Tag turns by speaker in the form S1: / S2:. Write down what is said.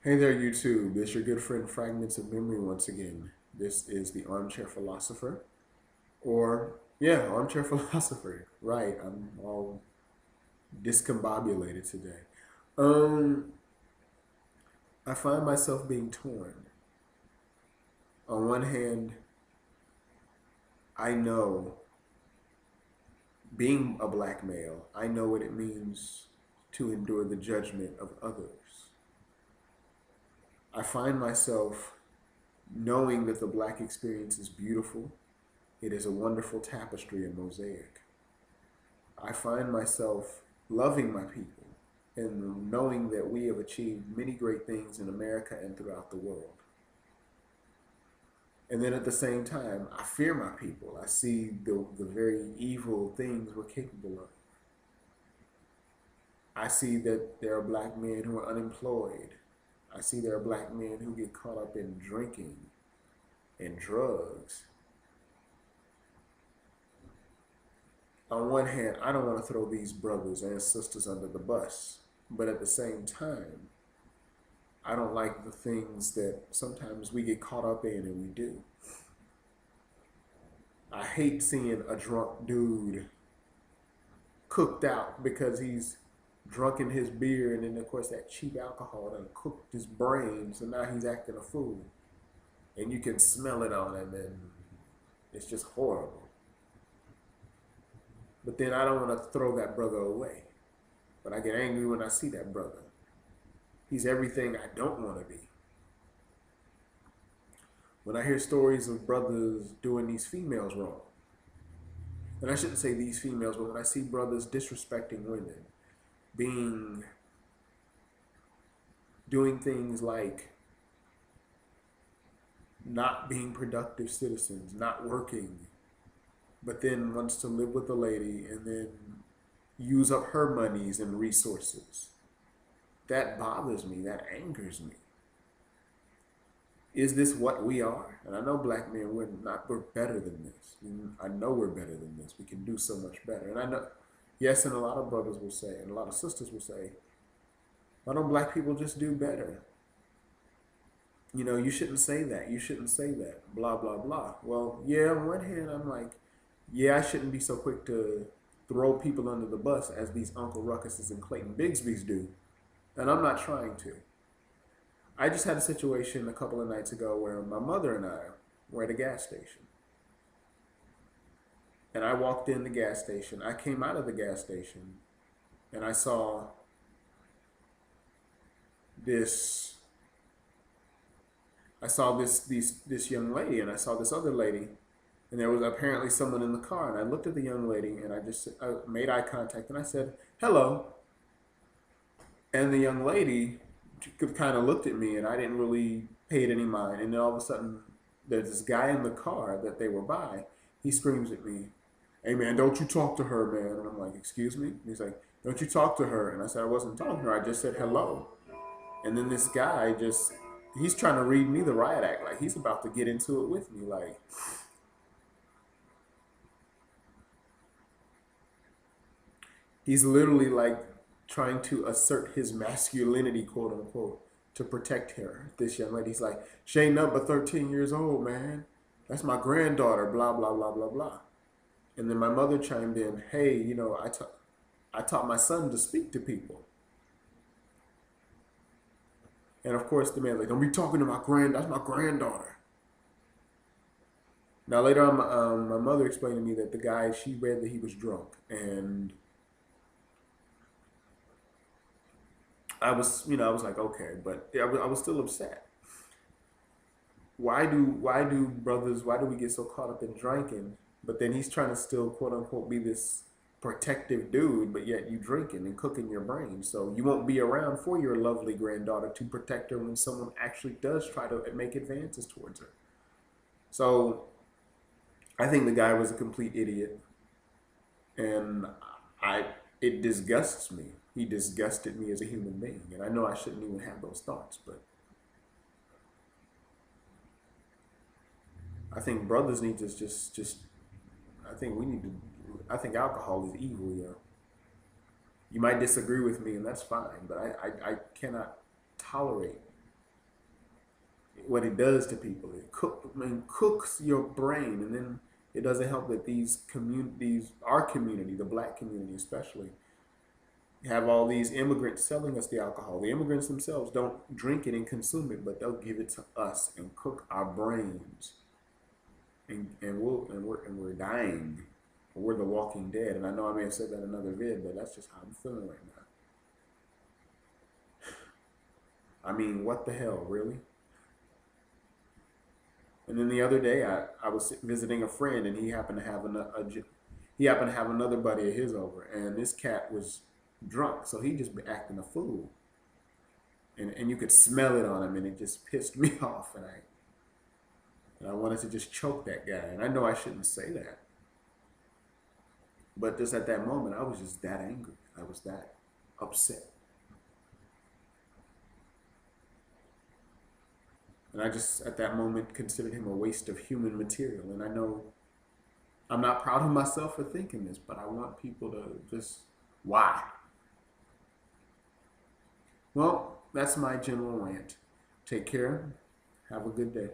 S1: Hey there, YouTube. It's your good friend Fragments of Memory once again. This is the Armchair Philosopher, Armchair Philosopher. Right, I'm all discombobulated today. Um, I find myself being torn. On one hand, I know being a black male, I know what it means to endure the judgment of others. I find myself knowing that the black experience is beautiful. It is a wonderful tapestry and mosaic. I find myself loving my people and knowing that we have achieved many great things in America and throughout the world. And then at the same time, I fear my people. I see the very evil things we're capable of. I see that there are black men who are unemployed. I see there are black men who get caught up in drinking and drugs. On one hand, I don't want to throw these brothers and sisters under the bus, but at the same time, I don't like the things that sometimes we get caught up in and we do. I hate seeing a drunk dude cooked out because he's drunk in his beer, and then of course that cheap alcohol done cooked his brains, and now he's acting a fool. And you can smell it on him, and it's just horrible. But then I don't want to throw that brother away. But I get angry when I see that brother. He's everything I don't want to be. When I hear stories of brothers doing these females wrong, and I shouldn't say these females, but when I see brothers disrespecting women, doing things like not being productive citizens, not working, but then wants to live with a lady and then use up her monies and resources. That bothers me, that angers me. Is this what we are? And I know black men, we're better than this. I know we're better than this. We can do so much better. And I know, yes, and a lot of brothers will say, and a lot of sisters will say, why don't black people just do better? You know, you shouldn't say that. You shouldn't say that. Blah, blah, blah. Well, yeah, on one hand, I'm like, yeah, I shouldn't be so quick to throw people under the bus as these Uncle Ruckuses and Clayton Bigsby's do. And I'm not trying to. I just had a situation a couple of nights ago where my mother and I were at a gas station. And I walked in the gas station. I came out of the gas station and I saw this this young lady, and I saw this other lady, and there was apparently someone in the car, and I looked at the young lady and I made eye contact and I said, "Hello." And the young lady kind of looked at me, and I didn't really pay it any mind. And then all of a sudden, there's this guy in the car that they were by. He screams at me, "Hey man, don't you talk to her, man." And I'm like, "Excuse me?" And he's like, "Don't you talk to her." And I said, "I wasn't talking to her. I just said hello." And then this guy he's trying to read me the riot act. Like he's about to get into it with me. Like, he's literally like trying to assert his masculinity, quote unquote, to protect her. This young lady, he's like, "She ain't nothing but 13 years old, man. That's my granddaughter, blah, blah, blah, blah, blah." And then my mother chimed in, "Hey, you know, I taught my son to speak to people." And of course, the man's like, "Don't be talking to that's my granddaughter." Now, later on, my mother explained to me that the guy, she read that he was drunk. And I was like, okay, but I was still upset. Why do we get so caught up in drinking? But then he's trying to still, quote unquote, be this protective dude, but yet you drinking and cooking your brain. So you won't be around for your lovely granddaughter to protect her when someone actually does try to make advances towards her. So I think the guy was a complete idiot, and I it disgusts me. He disgusted me as a human being, and I know I shouldn't even have those thoughts, but I think brothers need to just I think we need to I think alcohol is evil, yo. You might disagree with me, and that's fine, but I cannot tolerate what it does to people. Cooks your brain, and then it doesn't help that these communities, our community, the black community especially, have all these immigrants selling us the alcohol. The immigrants themselves don't drink it and consume it, but they'll give it to us and cook our brains, and we're dying. We're the walking dead. And I know I may have said that in another vid, but that's just how I'm feeling right now. I mean, what the hell, really? And then the other day, I was visiting a friend, and he happened to have he happened to have another buddy of his over, and this cat was drunk, so he just be acting a fool, and you could smell it on him, and it just pissed me off, and I wanted to just choke that guy, and I know I shouldn't say that, but just at that moment, I was just that angry. I was that upset. And I just, at that moment, considered him a waste of human material. And I know I'm not proud of myself for thinking this, but I want people to just, why? Well, that's my general rant. Take care. Have a good day.